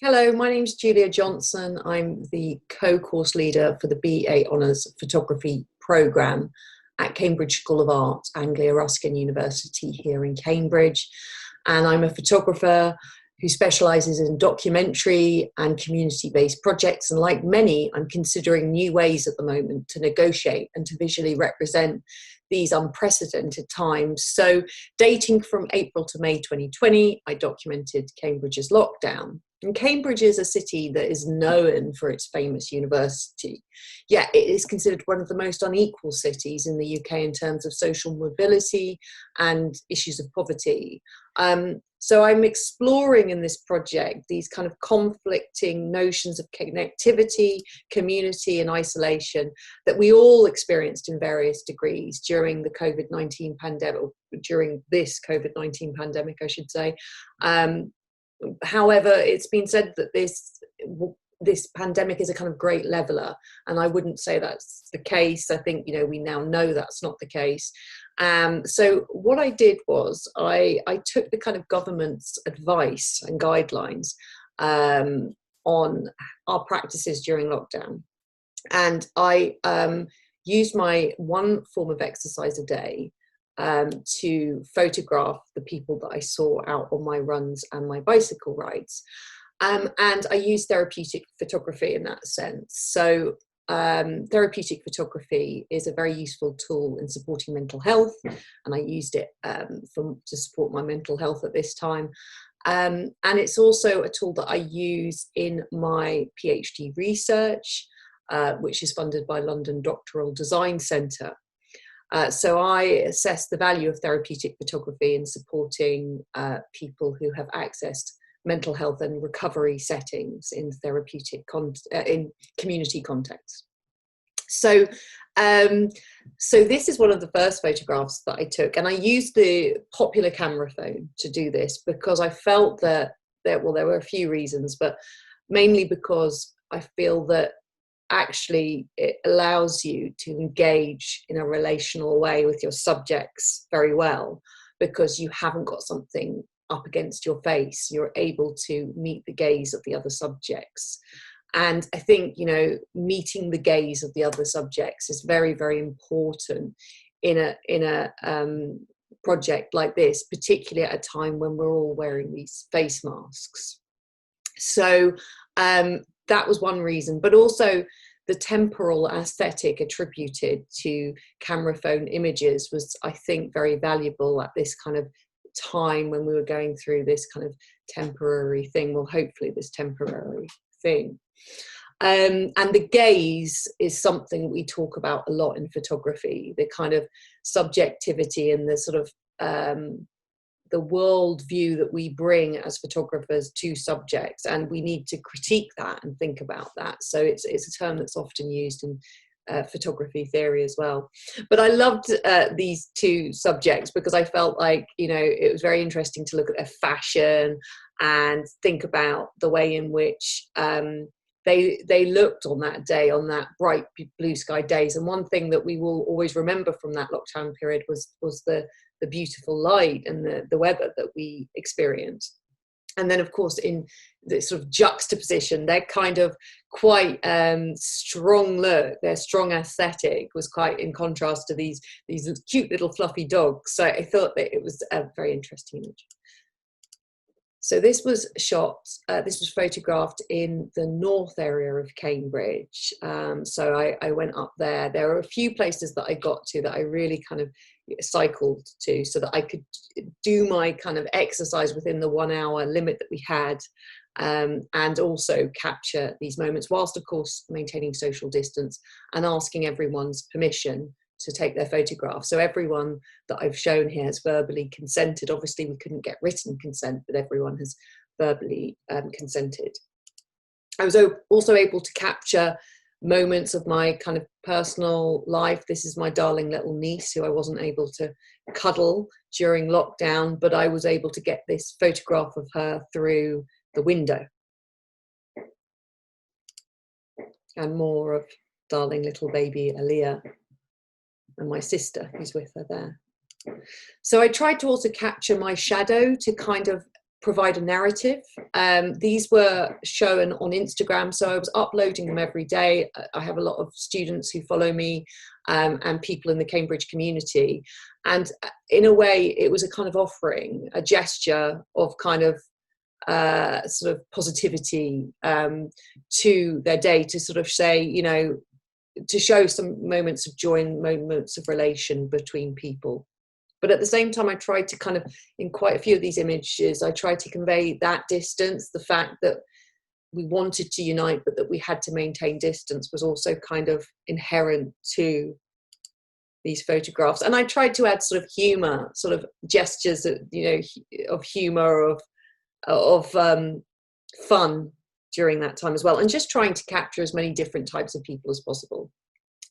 Hello, my name's Julia Johnson. I'm the co-course leader for the BA Honours Photography programme at Cambridge School of Art, Anglia Ruskin University here in Cambridge. And I'm a photographer who specialises in documentary and community-based projects. And like many, I'm considering new ways at the moment to negotiate and to visually represent these unprecedented times. So dating from April to May 2020, I documented Cambridge's lockdown. And Cambridge is a city that is known for its famous university, yet it is considered one of the most unequal cities in the UK in terms of social mobility and issues of poverty. So I'm exploring in this project these kind of conflicting notions of connectivity, community and isolation that we all experienced in various degrees during the COVID-19 pandemic, during this COVID-19 pandemic, I should say. However, it's been said that this pandemic is a kind of great leveler, and I wouldn't say that's the case. I think, we now know that's not the case. So what I did was I took the kind of government's advice and guidelines on our practices during lockdown, and I used my one form of exercise a day to photograph the people that I saw out on my runs and my bicycle rides. And I use therapeutic photography in that sense. So therapeutic photography is a very useful tool in supporting mental health, and I used it to support my mental health at this time. And it's also a tool that I use in my PhD research, which is funded by London Doctoral Design Centre. So I assess the value of therapeutic photography in supporting people who have accessed mental health and recovery settings in in community contexts. So this is one of the first photographs that I took, and I used the popular camera phone to do this because I felt that there were a few reasons, but mainly because I feel that actually it allows you to engage in a relational way with your subjects very well, because you haven't got something up against your face. You're able to meet the gaze of the other subjects. And I think, meeting the gaze of the other subjects is very, very important in a project like this, particularly at a time when we're all wearing these face masks. So that was one reason, but also the temporal aesthetic attributed to camera phone images was, I think, very valuable at this kind of time when we were going through this kind of temporary thing, well, hopefully this temporary thing. And the gaze is something we talk about a lot in photography, the kind of subjectivity and the sort of the world view that we bring as photographers to subjects, and we need to critique that and think about that. So it's a term that's often used in photography theory as well. But I loved these two subjects because I felt like, it was very interesting to look at their fashion and think about the way in which they looked on that day, on that bright blue sky days. And one thing that we will always remember from that lockdown period was the beautiful light and the weather that we experienced. And then, of course, in the sort of juxtaposition, their kind of quite strong look, their strong aesthetic was quite in contrast to these cute little fluffy dogs. So I thought that it was a very interesting image. So this was photographed in the north area of Cambridge. So I went up there. There were a few places that I got to that I really kind of cycled to so that I could do my kind of exercise within the 1 hour limit that we had, and also capture these moments whilst, of course, maintaining social distance and asking everyone's permission to take their photograph. So everyone that I've shown here has verbally consented. Obviously, we couldn't get written consent, but everyone has verbally consented. I was also able to capture moments of my kind of personal life. This is my darling little niece who I wasn't able to cuddle during lockdown, but I was able to get this photograph of her through the window. And more of darling little baby Aaliyah and my sister who's with her there. So I tried to also capture my shadow to kind of provide a narrative. These were shown on Instagram, so I was uploading them every day. I have a lot of students who follow me, and people in the Cambridge community. And in a way, it was a kind of offering, a gesture of kind of sort of positivity to their day, to sort of say, you know, to show some moments of joy and moments of relation between people. But at the same time, I tried to kind of, in quite a few of these images, I tried to convey that distance, the fact that we wanted to unite, but that we had to maintain distance was also kind of inherent to these photographs. And I tried to add sort of humour, sort of gestures that, you know, of humour, of fun during that time as well, and just trying to capture as many different types of people as possible.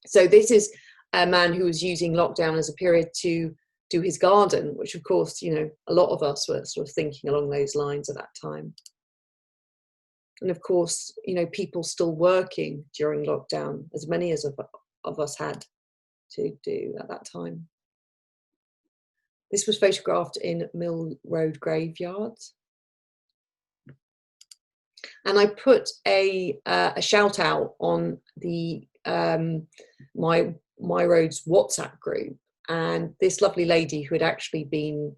So this is a man who was using lockdown as a period to do his garden, which of course, you know, a lot of us were sort of thinking along those lines at that time. And of course, you know, people still working during lockdown, as many as of us had to do at that time. This was photographed in Mill Road Graveyard. And I put a shout out on the my Road's WhatsApp group, and this lovely lady who had actually been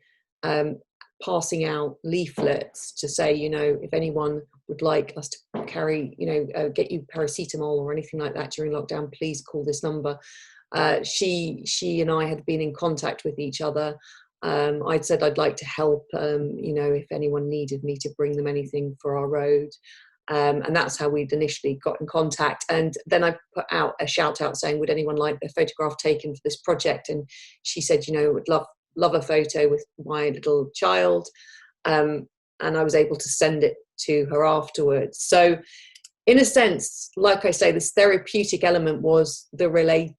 passing out leaflets to say, you know, if anyone would like us to carry, you know, get you paracetamol or anything like that during lockdown, please call this number. She and I had been in contact with each other. I'd said I'd like to help, you know, if anyone needed me to bring them anything for our road. And that's how we'd initially got in contact. And then I put out a shout out saying, would anyone like a photograph taken for this project? And she said, you know, would love a photo with my little child. And I was able to send it to her afterwards. So in a sense, like I say, this therapeutic element was the relating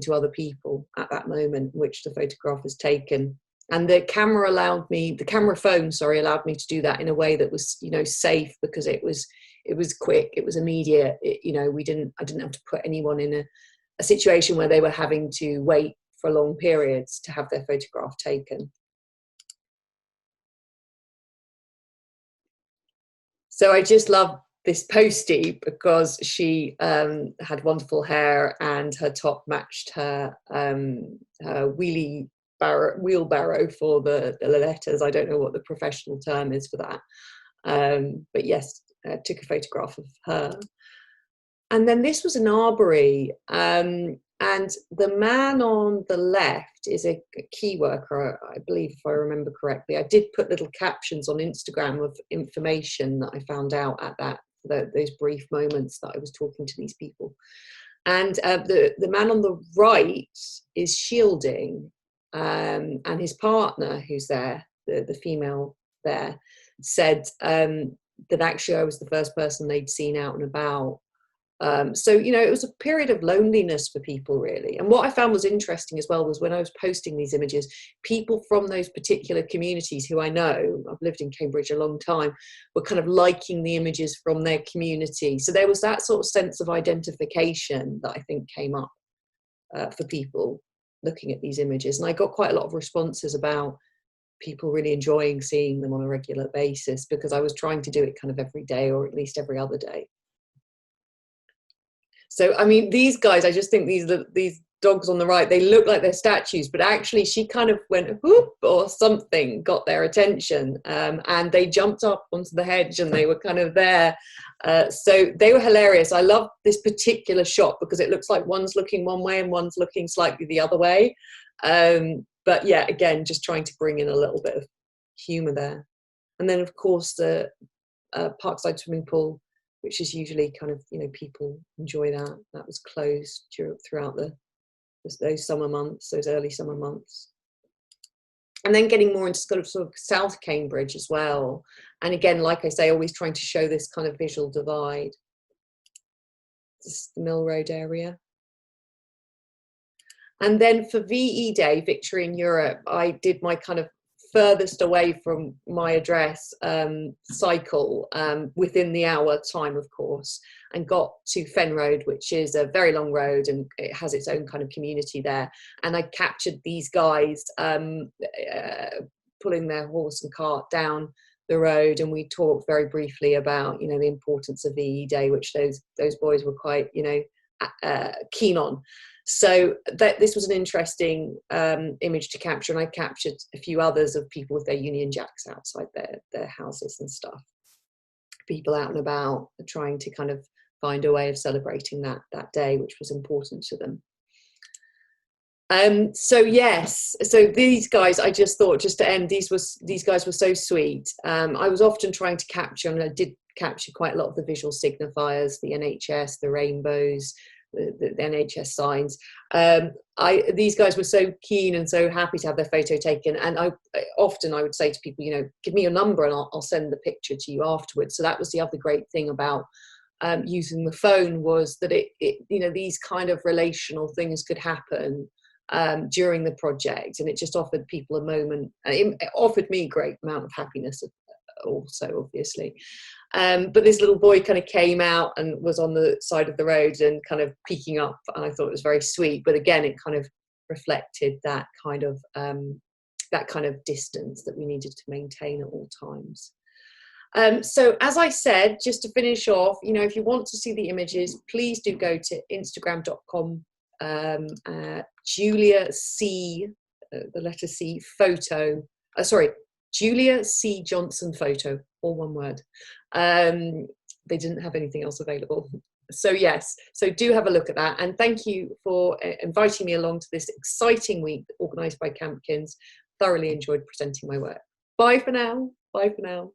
to other people at that moment, which the photograph was taken. And the camera allowed me to do that in a way that was, you know, safe, because it was quick, it was immediate. You know, I didn't have to put anyone in a situation where they were having to wait for long periods to have their photograph taken. So I just love this postie because she had wonderful hair and her top matched her wheelbarrow for the letters. I don't know what the professional term is for that. But yes, I took a photograph of her. And then this was an arbory. And the man on the left is a key worker, I believe, if I remember correctly. I did put little captions on Instagram of information that I found out at those brief moments that I was talking to these people. And the man on the right is shielding, and his partner, who's there, the female there, said that actually I was the first person they'd seen out and about. So, you know, it was a period of loneliness for people, really. And what I found was interesting as well was when I was posting these images, people from those particular communities who I know, I've lived in Cambridge a long time, were kind of liking the images from their community. So there was that sort of sense of identification that I think came up for people looking at these images. And I got quite a lot of responses about people really enjoying seeing them on a regular basis, because I was trying to do it kind of every day, or at least every other day. So, I mean, these guys, I just think these dogs on the right, they look like they're statues, but actually she kind of went whoop or something got their attention, and they jumped up onto the hedge and they were kind of there. So they were hilarious. I love this particular shot because it looks like one's looking one way and one's looking slightly the other way. But yeah, again, just trying to bring in a little bit of humour there. And then, of course, the Parkside swimming pool, which is usually kind of, you know, people enjoy that. That was closed throughout those summer months, those early summer months. And then getting more into sort of South Cambridge as well. And again, like I say, always trying to show this kind of visual divide. This is the Mill Road area. And then for VE Day, Victory in Europe, I did my kind of furthest away from my address cycle within the hour time, of course, and got to Fen Road, which is a very long road and it has its own kind of community there. And I captured these guys pulling their horse and cart down the road, and we talked very briefly about, you know, the importance of VE Day, which those boys were quite, you know, keen on. So this was an interesting image to capture, and I captured a few others of people with their Union Jacks outside their houses and stuff. People out and about trying to kind of find a way of celebrating that day, which was important to them. So yes, so these guys, I just thought, just to end, these guys were so sweet. I was often trying to capture, and I did capture quite a lot of the visual signifiers, the NHS, the rainbows, the NHS signs. These guys were so keen and so happy to have their photo taken, and I would say to people, you know, give me your number and I'll send the picture to you afterwards. So that was the other great thing about using the phone, was that it you know, these kind of relational things could happen during the project, and it just offered people a moment. It offered me a great amount of happiness also, obviously. But this little boy kind of came out and was on the side of the road and kind of peeking up, and I thought it was very sweet. But again, it kind of reflected that kind of distance that we needed to maintain at all times. So as I said, just to finish off, you know, if you want to see the images, please do go to instagram.com, Julia C, the letter C, photo, Julia C Johnson photo, all one word. They didn't have anything else available. So yes, so do have a look at that. And thank you for inviting me along to this exciting week organised by Campkins. Thoroughly enjoyed presenting my work. Bye for now. Bye for now.